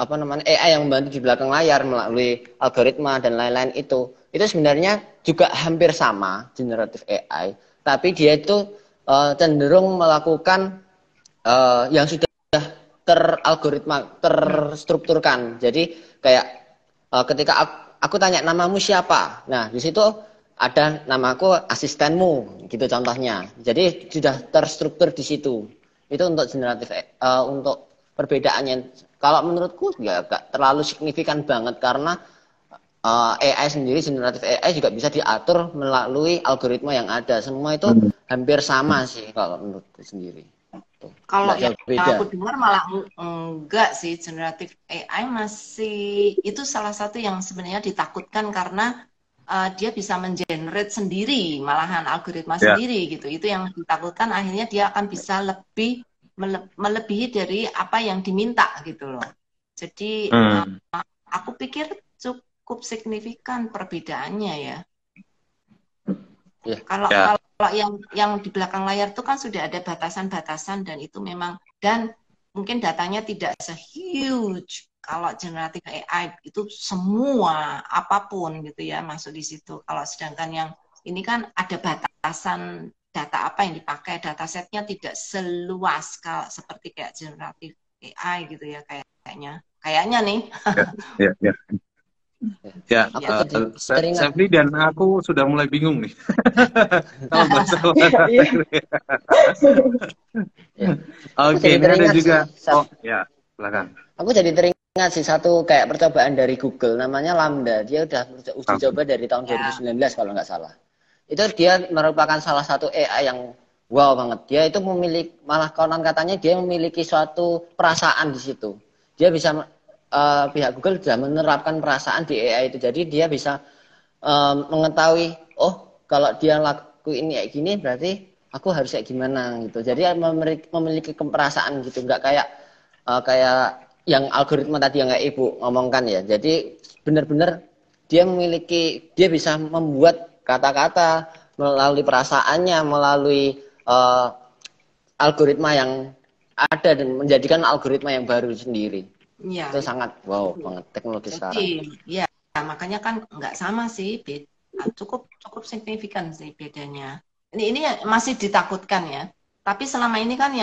apa namanya AI yang membantu di belakang layar melalui algoritma dan lain-lain itu sebenarnya juga hampir sama generatif AI, tapi dia itu cenderung melakukan yang sudah terstrukturkan. Jadi kayak ketika aku tanya namamu siapa, nah di situ ada namaku asistenmu gitu contohnya. Jadi sudah terstruktur di situ. Itu untuk generatif untuk perbedaannya. Kalau menurutku ya gak terlalu signifikan banget karena AI sendiri, generatif AI juga bisa diatur melalui algoritma yang ada. Semua itu hampir sama sih kalau menurutku sendiri. Kalau yang aku dengar malah enggak sih, generatif AI masih itu salah satu yang sebenarnya ditakutkan karena dia bisa mengenerate sendiri, malahan algoritma sendiri gitu. Itu yang ditakutkan, akhirnya dia akan bisa lebih melebihi dari apa yang diminta gitu loh. Jadi aku pikir cukup signifikan perbedaannya ya. Kalau yang di belakang layar itu kan sudah ada batasan-batasan dan itu memang, dan mungkin datanya tidak se-huge kalau generatif AI itu semua apapun gitu ya masuk di situ. Kalau sedangkan yang ini kan ada batasan data apa yang dipakai, datasetnya tidak seluas kalau seperti kayak generatif AI gitu ya kayaknya nih. Ya, Safri dan aku sudah mulai bingung nih. Kalau masalah. Oke, ini ada juga. Oh, ya, silakan. Aku jadi teringat sih satu kayak percobaan dari Google, namanya Lambda. Dia udah uji coba dari tahun 2019 kalau nggak salah. Itu dia merupakan salah satu AI yang wow banget. Dia itu memiliki, malah konon katanya dia memiliki suatu perasaan di situ. Dia bisa pihak Google sudah menerapkan perasaan di AI itu. Jadi dia bisa mengetahui, oh kalau dia lakuin kayak gini berarti aku harus kayak gimana gitu. Jadi memiliki perasaan gitu, nggak kayak yang algoritma tadi yang kayak Ibu ngomongkan ya. Jadi benar-benar dia bisa membuat kata-kata melalui perasaannya, melalui algoritma yang ada dan menjadikan algoritma yang baru sendiri. Ya, itu sangat wow banget teknologi sekarang. Ya, makanya kan nggak sama sih, cukup signifikan sih bedanya. Ini masih ditakutkan ya. Tapi selama ini kan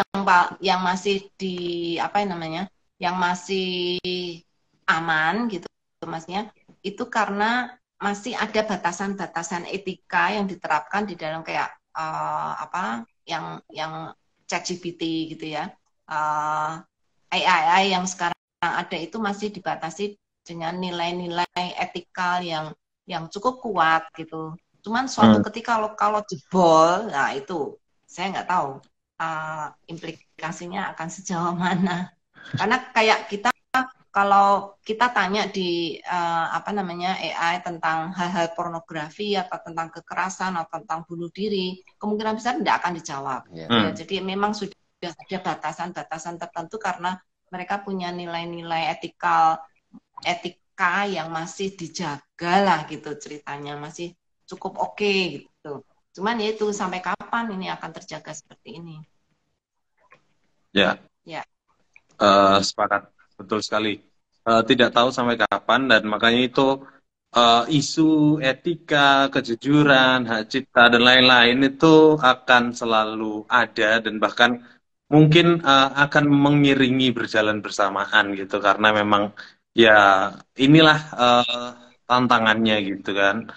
yang masih yang masih aman gitu, maksudnya itu karena masih ada batasan-batasan etika yang diterapkan di dalam kayak yang ChatGPT gitu ya, AI yang sekarang ada itu masih dibatasi dengan nilai-nilai etikal yang cukup kuat gitu. Cuman suatu ketika kalau jebol, nah itu saya nggak tahu implikasinya akan sejauh mana. Karena kayak kita kalau kita tanya di AI tentang hal-hal pornografi atau tentang kekerasan atau tentang bunuh diri, kemungkinan besar tidak akan dijawab. Ya, jadi memang sudah ada batasan-batasan tertentu karena mereka punya nilai-nilai etika yang masih dijaga lah gitu ceritanya, masih cukup oke gitu. Cuman ya itu sampai kapan ini akan terjaga seperti ini? Ya. Sepakat, betul sekali. Tidak tahu sampai kapan dan makanya itu isu etika, kejujuran, hak cipta dan lain-lain itu akan selalu ada dan bahkan mungkin akan mengiringi berjalan bersamaan gitu karena memang ya inilah tantangannya gitu kan.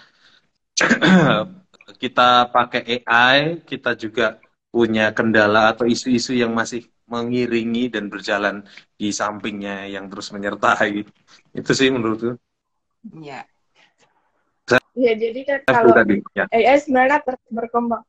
Kita pakai AI, kita juga punya kendala atau isu-isu yang masih mengiringi dan berjalan di sampingnya yang terus menyertai. Itu sih menurutku. Ya. Ya, jadi kan kalau AI sebenarnya berkembang,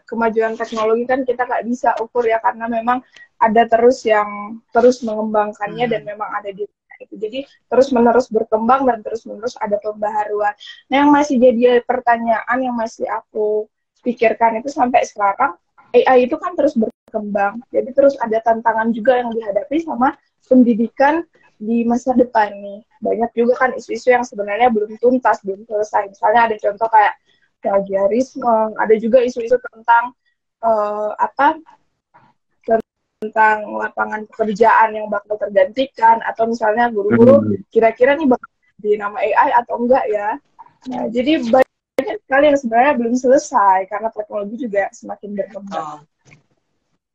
kemajuan teknologi kan kita nggak bisa ukur ya, karena memang ada terus yang terus mengembangkannya dan memang ada di itu. Jadi terus-menerus berkembang dan terus-menerus ada pembaharuan. Nah, yang masih jadi pertanyaan yang masih aku pikirkan itu sampai sekarang, AI itu kan terus berkembang. Jadi terus ada tantangan juga yang dihadapi sama pendidikan di masa depan nih. Banyak juga kan isu-isu yang sebenarnya belum tuntas, belum selesai. Misalnya ada contoh kayak plagiarisme, ada juga isu-isu tentang tentang lapangan pekerjaan yang bakal tergantikan, atau misalnya guru-guru kira-kira nih bakal di nama AI atau enggak ya. Nah, jadi banyak sekali yang sebenarnya belum selesai karena teknologi juga semakin berkembang.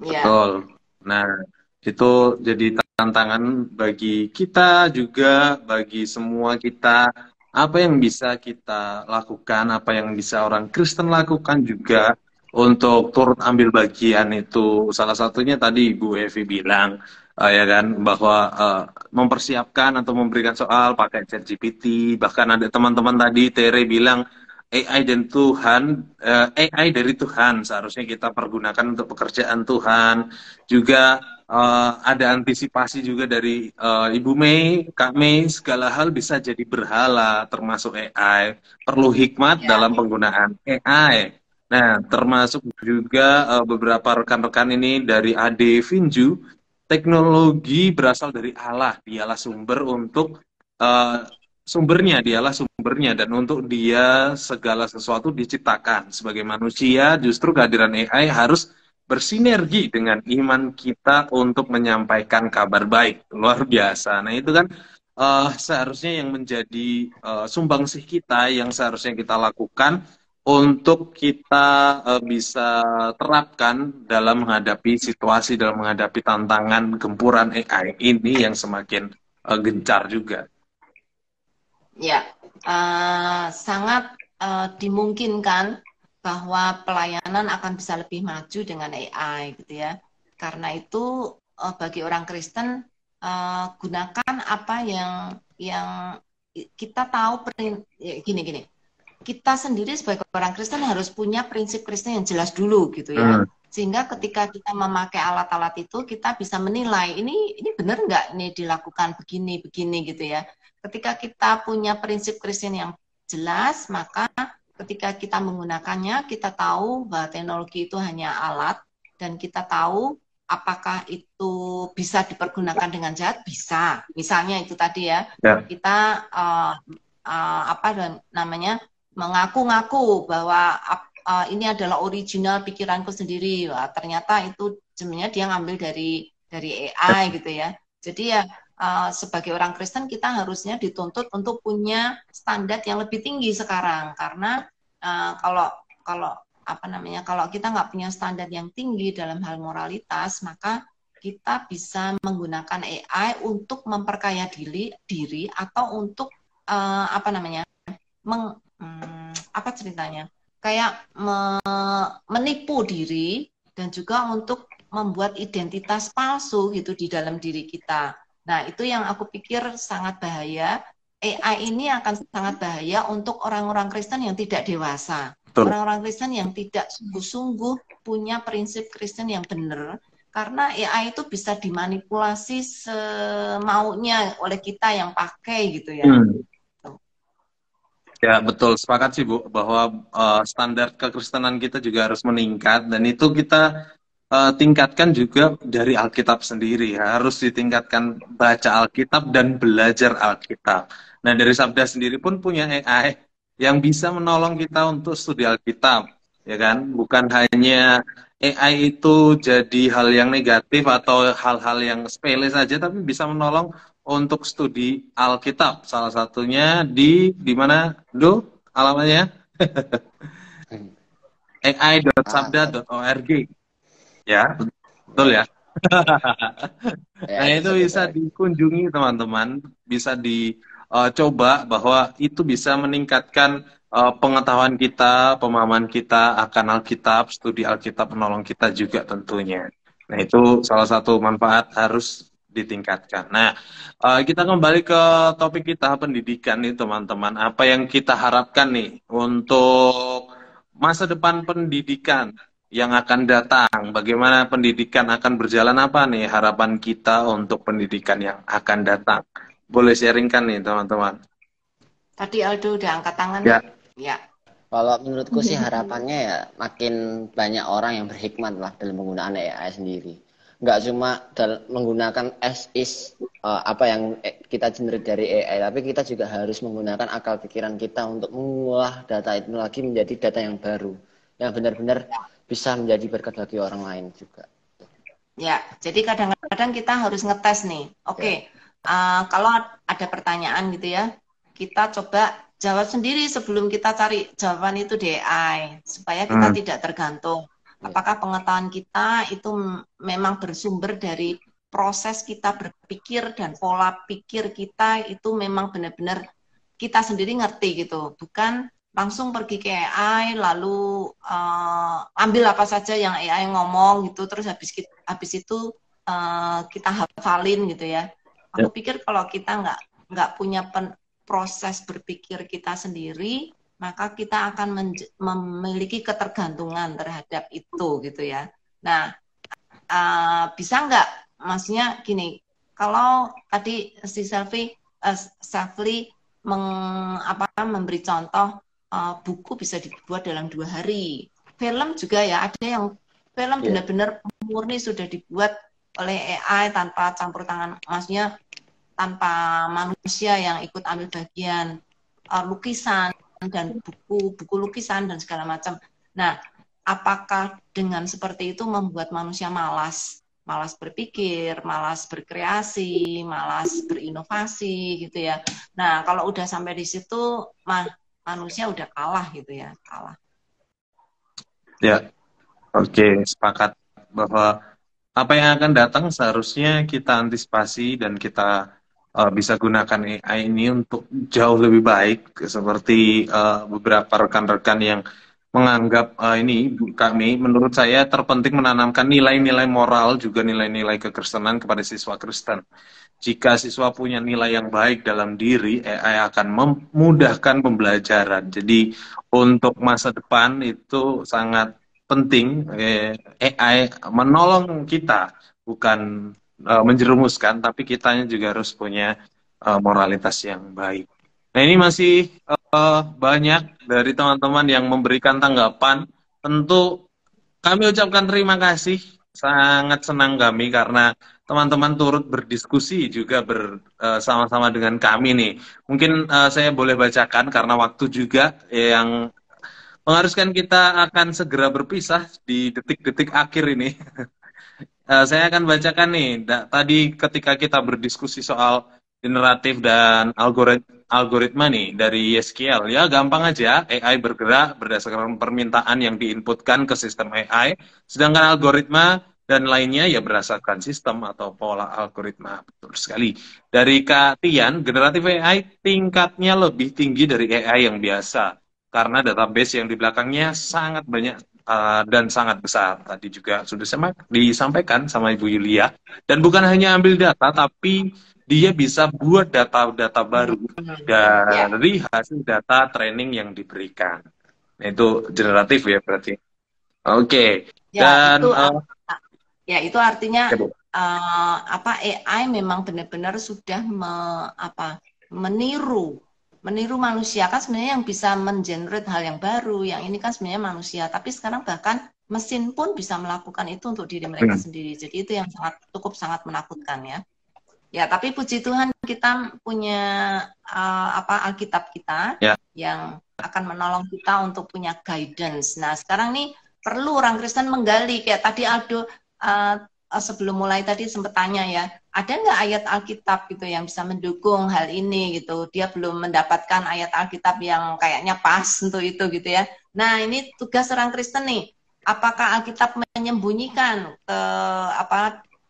Betul. Nah, itu jadi tantangan bagi kita juga, bagi semua kita. Apa yang bisa kita lakukan, apa yang bisa orang Kristen lakukan juga untuk turut ambil bagian itu. Salah satunya tadi Bu Evi bilang, ya kan, bahwa mempersiapkan atau memberikan soal pakai ChatGPT. Bahkan ada teman-teman tadi, Tere bilang, AI dan Tuhan, AI dari Tuhan seharusnya kita pergunakan untuk pekerjaan Tuhan. Juga ada antisipasi juga dari Ibu Mei, Kak Mei, segala hal bisa jadi berhala termasuk AI. Perlu hikmat dalam penggunaan AI. Nah, termasuk juga beberapa rekan-rekan ini dari AD Finju, teknologi berasal dari Allah, dialah sumber untuk sumbernya, dialah sumbernya, dan untuk dia segala sesuatu diciptakan. Sebagai manusia, justru kehadiran AI harus bersinergi dengan iman kita untuk menyampaikan kabar baik. Luar biasa. Nah, itu kan seharusnya yang menjadi sumbangsih kita, yang seharusnya kita lakukan untuk kita bisa terapkan dalam menghadapi situasi, dalam menghadapi tantangan gempuran AI ini yang semakin gencar juga. Ya, sangat dimungkinkan bahwa pelayanan akan bisa lebih maju dengan AI gitu ya. Karena itu bagi orang Kristen gunakan apa yang kita tahu, gini. Kita sendiri sebagai orang Kristen harus punya prinsip Kristen yang jelas dulu gitu ya. Sehingga ketika kita memakai alat-alat itu kita bisa menilai ini benar nggak ini dilakukan begini gitu ya. Ketika kita punya prinsip Kristen yang jelas, maka ketika kita menggunakannya, kita tahu bahwa teknologi itu hanya alat, dan kita tahu apakah itu bisa dipergunakan dengan jahat, bisa. Misalnya itu tadi ya, kita mengaku-ngaku bahwa ini adalah original pikiranku sendiri. Wah, ternyata itu sebenarnya dia ngambil dari AI gitu ya. Jadi ya, sebagai orang Kristen kita harusnya dituntut untuk punya standar yang lebih tinggi sekarang, karena kalau kita nggak punya standar yang tinggi dalam hal moralitas, maka kita bisa menggunakan AI untuk memperkaya diri atau untuk menipu diri, dan juga untuk membuat identitas palsu gitu di dalam diri kita. Nah, itu yang aku pikir sangat bahaya. AI ini akan sangat bahaya untuk orang-orang Kristen yang tidak dewasa. Orang-orang Kristen yang tidak sungguh-sungguh punya prinsip Kristen yang benar. Karena AI itu bisa dimanipulasi semaunya oleh kita yang pakai gitu ya. Ya, betul. Sepakat sih, Bu, bahwa standar kekristenan kita juga harus meningkat. Dan itu kita tingkatkan juga dari Alkitab sendiri. Harus ditingkatkan baca Alkitab dan belajar Alkitab. Nah, dari Sabda sendiri pun punya AI yang bisa menolong kita untuk studi Alkitab, ya kan? Bukan hanya AI itu jadi hal yang negatif atau hal-hal yang sepele saja, tapi bisa menolong untuk studi Alkitab. Salah satunya di mana, Do? Alamatnya? ai.sabda.org. Ya, betul ya. Nah, itu bisa dikunjungi teman-teman, bisa dicoba bahwa itu bisa meningkatkan pengetahuan kita, pemahaman kita akan Alkitab, studi Alkitab menolong kita juga tentunya. Nah, itu salah satu manfaat harus ditingkatkan. Nah, kita kembali ke topik kita, pendidikan nih teman-teman. Apa yang kita harapkan nih untuk masa depan pendidikan yang akan datang? Bagaimana pendidikan akan berjalan, apa nih harapan kita untuk pendidikan yang akan datang? Boleh sharingkan nih teman-teman. Tadi Aldo udah angkat tangan. Ya. Kalau menurutku sih harapannya ya makin banyak orang yang berhikmat lah dalam penggunaan AI sendiri. Nggak cuma menggunakan as is apa yang kita generate dari AI, tapi kita juga harus menggunakan akal pikiran kita untuk mengolah data itu lagi menjadi data yang baru, yang benar-benar bisa menjadi berkat bagi orang lain juga. Ya, jadi kadang-kadang kita harus ngetes nih. Oke, kalau ada pertanyaan gitu ya, kita coba jawab sendiri sebelum kita cari jawaban itu di AI, supaya kita tidak tergantung. Apakah pengetahuan kita itu memang bersumber dari proses kita berpikir dan pola pikir kita itu memang benar-benar kita sendiri ngerti gitu, bukan langsung pergi ke AI lalu ambil apa saja yang AI ngomong gitu, terus habis itu kita hafalin gitu ya. Aku pikir kalau kita nggak punya proses berpikir kita sendiri, maka kita akan memiliki ketergantungan terhadap itu gitu ya. Nah, bisa nggak, maksudnya gini, kalau tadi si Safli memberi contoh buku bisa dibuat dalam 2 hari. Film juga ya, ada yang film benar-benar murni sudah dibuat oleh AI tanpa campur tangan, maksudnya tanpa manusia yang ikut ambil bagian, lukisan dan buku lukisan dan segala macam. Nah, apakah dengan seperti itu membuat manusia malas berpikir, malas berkreasi, malas berinovasi gitu ya. Nah, kalau udah sampai di situ manusia udah kalah gitu ya, kalah. Ya, oke, sepakat bahwa apa yang akan datang seharusnya kita antisipasi dan kita bisa gunakan AI ini untuk jauh lebih baik, seperti beberapa rekan-rekan yang menganggap ini kami, menurut saya terpenting menanamkan nilai-nilai moral juga nilai-nilai kekristenan kepada siswa Kristen. Jika siswa punya nilai yang baik dalam diri, AI akan memudahkan pembelajaran. Jadi untuk masa depan itu sangat penting AI menolong kita, bukan menjerumuskan, tapi kitanya juga harus punya moralitas yang baik. Nah, ini masih banyak dari teman-teman yang memberikan tanggapan. Tentu kami ucapkan terima kasih, sangat senang kami karena teman-teman turut berdiskusi juga bersama-sama dengan kami nih. Mungkin saya boleh bacakan karena waktu juga yang mengharuskan kita akan segera berpisah di detik-detik akhir ini. Saya akan bacakan nih, tadi ketika kita berdiskusi soal generatif dan algoritma nih dari Yeskiel, ya gampang aja, AI bergerak berdasarkan permintaan yang diinputkan ke sistem AI, sedangkan algoritma dan lainnya ya berdasarkan sistem atau pola algoritma. Betul sekali. Dari Kak Tian, generatif AI tingkatnya lebih tinggi dari AI yang biasa, karena database yang di belakangnya sangat banyak dan sangat besar. Tadi juga sudah disampaikan sama Ibu Yulia. Dan bukan hanya ambil data, tapi dia bisa buat data-data baru dari hasil data training yang diberikan. Nah, itu generatif ya berarti. Oke. Dan itu artinya AI memang benar-benar sudah meniru manusia. Kan sebenarnya yang bisa mengenerate hal yang baru, yang ini kan sebenarnya manusia, tapi sekarang bahkan mesin pun bisa melakukan itu untuk diri mereka sendiri. Jadi itu yang cukup sangat menakutkan ya. Ya, tapi puji Tuhan kita punya Alkitab kita yang akan menolong kita untuk punya guidance. Nah, sekarang nih perlu orang Kristen menggali, kayak tadi Aldo sebelum mulai tadi sempat tanya ya, ada nggak ayat Alkitab gitu yang bisa mendukung hal ini gitu? Dia belum mendapatkan ayat Alkitab yang kayaknya pas untuk itu gitu ya. Nah, ini tugas orang Kristen nih. Apakah Alkitab menyembunyikan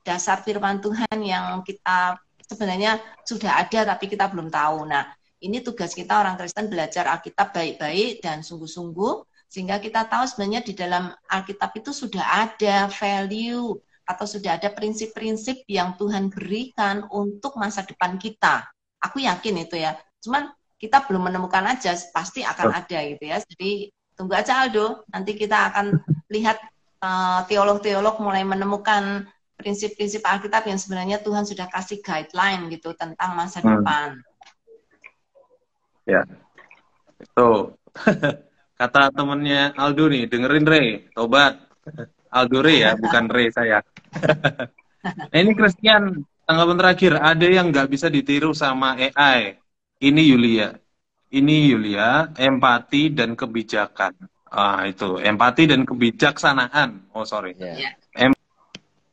dasar firman Tuhan yang kita sebenarnya sudah ada tapi kita belum tahu? Nah, ini tugas kita orang Kristen, belajar Alkitab baik-baik dan sungguh-sungguh sehingga kita tahu sebenarnya di dalam Alkitab itu sudah ada value atau sudah ada prinsip-prinsip yang Tuhan berikan untuk masa depan kita. Aku yakin itu ya. Cuman kita belum menemukan aja, pasti akan ada gitu ya. Jadi tunggu aja Aldo, nanti kita akan lihat teolog-teolog mulai menemukan prinsip-prinsip Alkitab yang sebenarnya Tuhan sudah kasih guideline gitu tentang masa depan. Ya, itu kata temennya Aldo nih, dengerin Re, tobat. Aldo Re ya, bukan Re saya. Nah, ini Christian, tanggapan terakhir, ada yang nggak bisa ditiru sama AI. Ini Yulia, empati dan kebijakan. Itu, empati dan kebijaksanaan. Oh, sorry.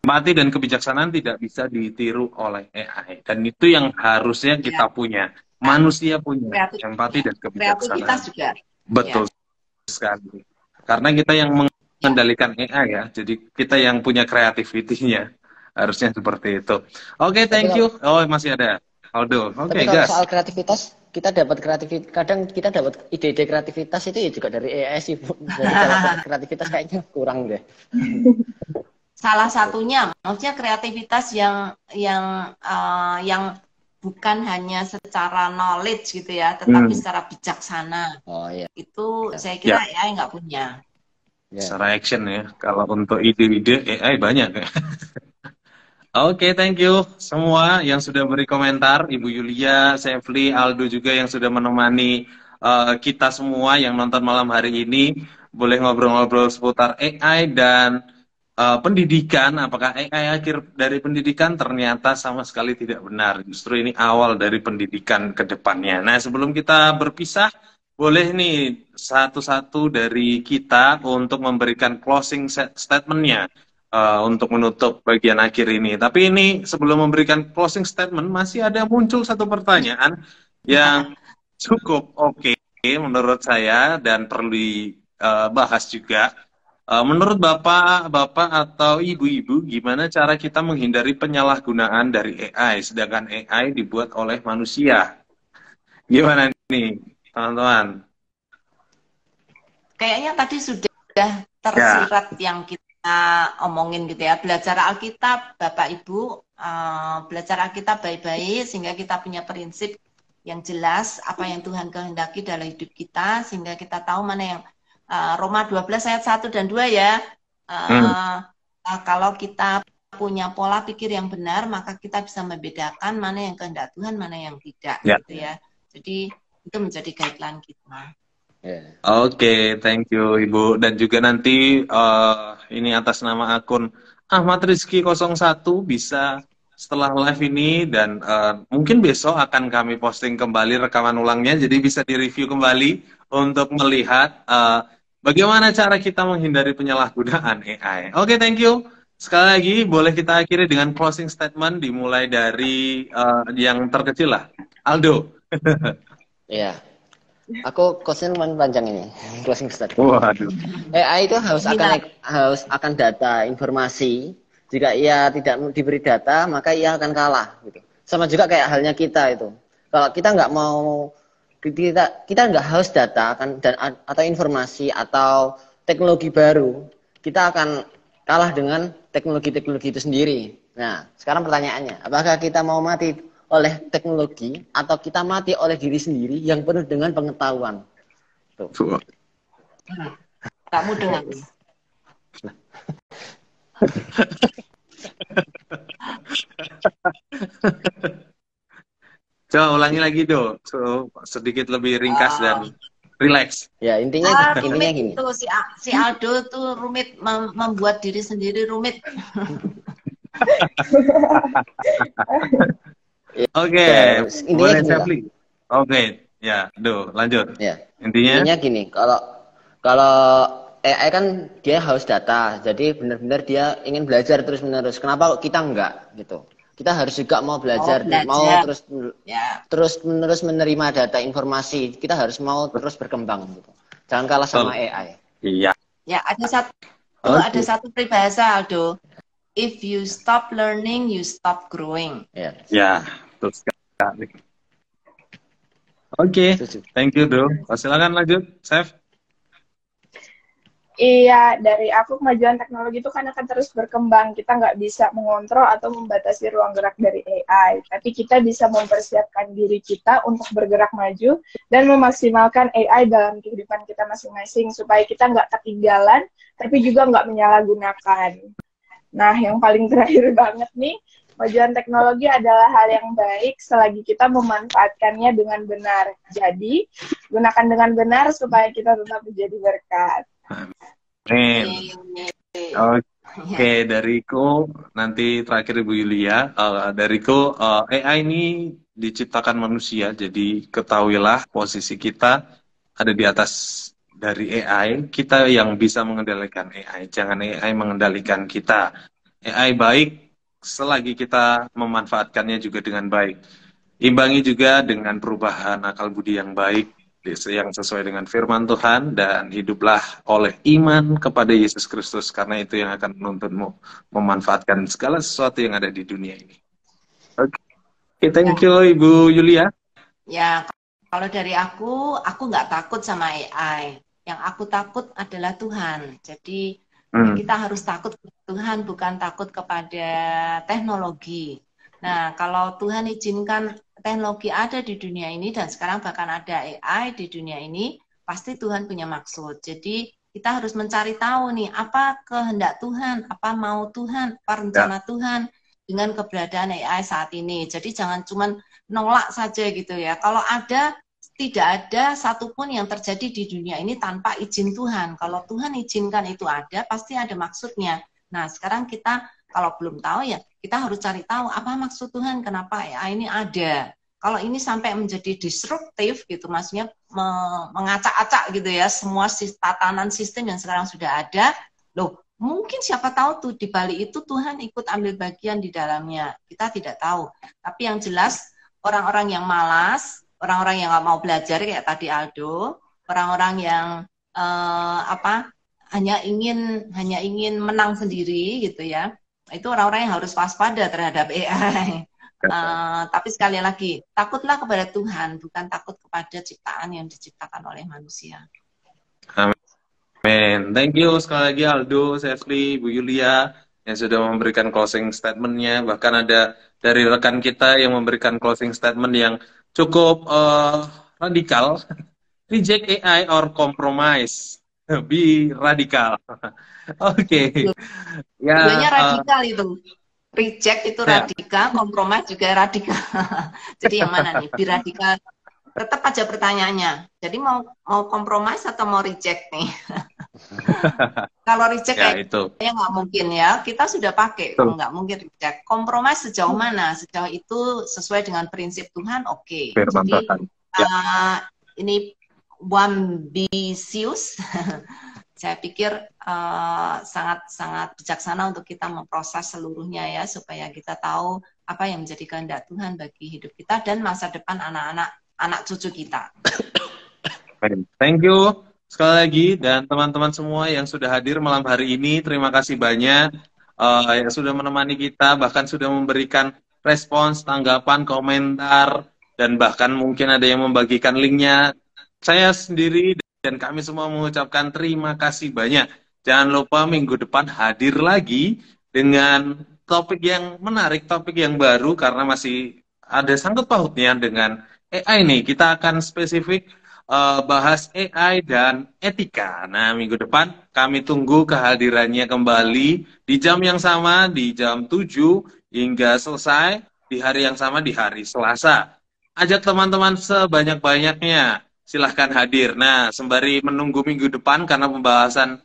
empati dan kebijaksanaan tidak bisa ditiru oleh AI. Dan itu yang harusnya kita punya. Manusia punya empati dan kebijaksanaan. Kreativitas juga. Betul sekali. Karena kita yang mengendalikan AI ya. Jadi kita yang punya kreativitinya. Harusnya seperti itu. Oke, thank you. Oh, masih ada. Aldo. Oke, tapi kalau guys. soal kreativitas, kita dapat kreativitas, kadang kita dapat ide-ide kreativitas itu ya juga dari AI sih, Bu. Jadi kalau kreativitas kayaknya kurang deh. Salah satunya, maksudnya kreativitas yang bukan hanya secara knowledge gitu ya, tetapi secara bijaksana. Oh iya. Itu saya kira AI nggak punya. Secara action ya. Kalau untuk ide-ide AI banyak ya. Oke, thank you semua yang sudah beri komentar, Ibu Yulia, Sefli, Aldo juga yang sudah menemani kita semua yang nonton malam hari ini. Boleh ngobrol-ngobrol seputar AI dan pendidikan. Apakah AI akhir dari pendidikan? Ternyata sama sekali tidak benar. Justru ini awal dari pendidikan ke depannya. Nah, sebelum kita berpisah, boleh nih satu-satu dari kita untuk memberikan closing statement-nya. Untuk menutup bagian akhir ini. Tapi ini sebelum memberikan closing statement masih ada muncul satu pertanyaan yang cukup oke menurut saya dan perlu dibahas juga. Menurut Bapak atau Ibu-ibu, gimana cara kita menghindari penyalahgunaan dari AI sedangkan AI dibuat oleh manusia? Gimana nih, teman-teman? Kayaknya tadi sudah tersirat yang kita omongin gitu ya, belajar Alkitab Bapak Ibu, belajar Alkitab baik-baik sehingga kita punya prinsip yang jelas apa yang Tuhan kehendaki dalam hidup kita, sehingga kita tahu mana yang Roma 12 ayat 1 dan 2 ya. Kalau kita punya pola pikir yang benar, maka kita bisa membedakan mana yang kehendak Tuhan, mana yang tidak gitu ya. Jadi itu menjadi guideline kita. Oke, thank you Ibu. Dan juga nanti ini atas nama akun Ahmad Rizky 01 bisa setelah live ini dan mungkin besok akan kami posting kembali rekaman ulangnya, jadi bisa direview kembali untuk melihat bagaimana cara kita menghindari penyalahgunaan AI. Oke, thank you. Sekali lagi boleh kita akhiri dengan closing statement dimulai dari yang terkecil lah. Aldo. Iya. Aku closing panjang ini, closing statement. Waduh. AI itu harus akan data informasi. Jika ia tidak diberi data, maka ia akan kalah. Gitu. Sama juga kayak halnya kita itu. Kalau kita nggak mau, kita nggak haus data atau informasi atau teknologi baru, kita akan kalah dengan teknologi-teknologi itu sendiri. Nah, sekarang pertanyaannya, apakah kita mau mati oleh teknologi atau kita mati oleh diri sendiri yang penuh dengan pengetahuan? Tuh. Kamu dengar. Coba ulangi lagi Do, sedikit lebih ringkas dan relax. Ya intinya gini. Itu si Aldo tuh rumit, membuat diri sendiri rumit. Oke, boleh Sefli. Oke, ya, Do, lanjut. Ya. Intinya gini, kalau AI kan dia haus data, jadi benar-benar dia ingin belajar terus-menerus. Kenapa kok kita enggak gitu? Kita harus juga mau belajar. Mau terus-menerus menerima data informasi. Kita harus mau terus berkembang gitu. Jangan kalah sama AI. Iya. Ya, ada satu peribahasa Aldo. If you stop learning, you stop growing. Ya, betul sekali. Oke, thank you Do. Silakan lanjut, Chef. Iya, dari aku kemajuan teknologi itu kan akan terus berkembang. Kita nggak bisa mengontrol atau membatasi ruang gerak dari AI. Tapi kita bisa mempersiapkan diri kita untuk bergerak maju dan memaksimalkan AI dalam kehidupan kita masing-masing supaya kita nggak ketinggalan, tapi juga nggak menyalahgunakan. Nah, yang paling terakhir banget nih, kemajuan teknologi adalah hal yang baik selagi kita memanfaatkannya dengan benar. Jadi, gunakan dengan benar supaya kita tetap menjadi berkat. Amin. Oke, dariku nanti terakhir Ibu Yulia. Dariku AI ini diciptakan manusia, jadi ketahuilah posisi kita ada di atas dari AI. Kita yang bisa mengendalikan AI, jangan AI mengendalikan kita. AI baik selagi kita memanfaatkannya juga dengan baik. Imbangi juga dengan perubahan akal budi yang baik, yang sesuai dengan firman Tuhan, dan hiduplah oleh iman kepada Yesus Kristus, karena itu yang akan menuntunmu memanfaatkan segala sesuatu yang ada di dunia ini. Oke, thank you Ibu Yulia. Ya, kalau dari aku nggak takut sama AI. Yang aku takut adalah Tuhan. Jadi kita harus takut kepada Tuhan, bukan takut kepada teknologi. Nah, kalau Tuhan izinkan teknologi ada di dunia ini, dan sekarang bahkan ada AI di dunia ini, pasti Tuhan punya maksud. Jadi kita harus mencari tahu nih, apa kehendak Tuhan, apa mau Tuhan, apa rencana Tuhan dengan keberadaan AI saat ini. Jadi jangan cuma nolak saja gitu ya. Kalau ada, tidak ada satupun yang terjadi di dunia ini tanpa izin Tuhan. Kalau Tuhan izinkan itu ada, pasti ada maksudnya. Nah, sekarang kita kalau belum tahu ya, kita harus cari tahu apa maksud Tuhan, kenapa AI ini ada. Kalau ini sampai menjadi disruptif gitu, maksudnya mengacak-acak gitu ya, semua tatanan sistem yang sekarang sudah ada, loh, mungkin siapa tahu tuh di balik itu Tuhan ikut ambil bagian di dalamnya. Kita tidak tahu. Tapi yang jelas orang-orang yang malas, orang-orang yang nggak mau belajar kayak tadi Aldo, orang-orang yang hanya ingin menang sendiri gitu ya. Itu orang-orang yang harus waspada terhadap AI. Tapi sekali lagi, takutlah kepada Tuhan, bukan takut kepada ciptaan yang diciptakan oleh manusia. Amin. Thank you sekali lagi Aldo, Sefli, Bu Yulia yang sudah memberikan closing statement-nya. Bahkan ada dari rekan kita yang memberikan closing statement yang cukup radikal. Reject AI or compromise. Be radikal. Oke. Ya, radikal itu. Reject itu radikal, compromise juga radikal. Jadi yang mana nih? Be radikal. Tetap aja pertanyaannya. Jadi mau compromise atau mau reject nih? Kalau reject kayaknya nggak mungkin ya. Kita sudah pakai, nggak mungkin reject. Compromise sejauh mana? Sejauh itu sesuai dengan prinsip Tuhan, oke. Jadi ini ambisius. Saya pikir sangat bijaksana untuk kita memproses seluruhnya ya, supaya kita tahu apa yang menjadi kehendak Tuhan bagi hidup kita dan masa depan anak cucu kita. Thank you sekali lagi, dan teman-teman semua yang sudah hadir malam hari ini, terima kasih banyak yang sudah menemani kita, bahkan sudah memberikan respons, tanggapan, komentar, dan bahkan mungkin ada yang membagikan linknya. Saya sendiri dan kami semua mengucapkan terima kasih banyak. Jangan lupa minggu depan hadir lagi dengan topik yang menarik, topik yang baru, karena masih ada sangkut pautnya dengan AI nih. Kita akan spesifik bahas AI dan etika. Nah, minggu depan kami tunggu kehadirannya kembali di jam yang sama, di jam 7 hingga selesai di hari yang sama, di hari Selasa. Ajak teman-teman sebanyak-banyaknya. Silahkan hadir. Nah, sembari menunggu minggu depan, karena pembahasan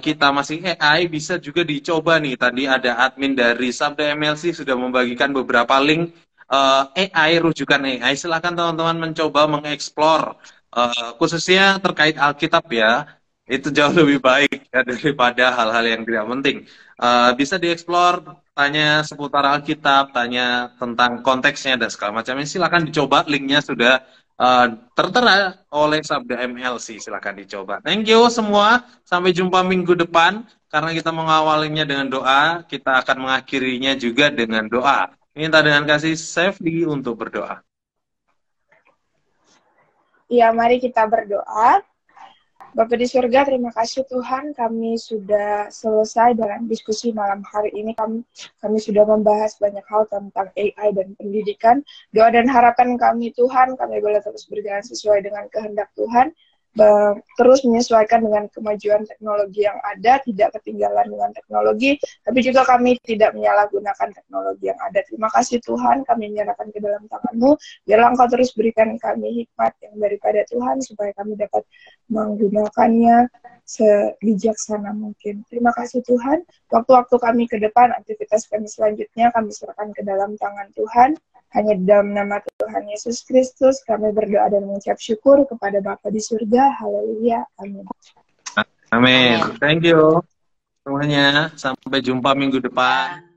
kita masih AI, bisa juga dicoba nih. Tadi ada admin dari Sabda MLC sudah membagikan beberapa link AI, rujukan AI. Silahkan teman-teman mencoba mengeksplor, khususnya terkait Alkitab ya. Itu jauh lebih baik ya, daripada hal-hal yang tidak penting. Bisa dieksplor, tanya seputar Alkitab, tanya tentang konteksnya dan segala macamnya. Silahkan dicoba, linknya sudah tertera oleh Sabda MLC, silahkan dicoba. Thank you semua, sampai jumpa minggu depan. Karena kita mengawalinya dengan doa, kita akan mengakhirinya juga dengan doa. Minta dengan kasih Sefli untuk berdoa. Ya, mari kita berdoa. Bapa di surga, terima kasih Tuhan, kami sudah selesai dalam diskusi malam hari ini. Kami sudah membahas banyak hal tentang AI dan pendidikan. Doa dan harapan kami Tuhan, kami boleh terus berjalan sesuai dengan kehendak Tuhan, terus menyesuaikan dengan kemajuan teknologi yang ada, tidak ketinggalan dengan teknologi, tapi juga kami tidak menyalahgunakan teknologi yang ada. Terima kasih Tuhan, kami menyerahkan ke dalam tangan-Mu, biarlah Engkau terus berikan kami hikmat yang daripada Tuhan, supaya kami dapat menggunakannya sebijaksana mungkin. Terima kasih Tuhan, waktu-waktu kami ke depan, aktivitas kami selanjutnya, kami serahkan ke dalam tangan Tuhan. Hanya di dalam nama Tuhan Yesus Kristus kami berdoa dan mengucap syukur kepada Bapa di surga. Haleluya. Amin. Amin. Thank you. semuanya. Sampai jumpa minggu depan.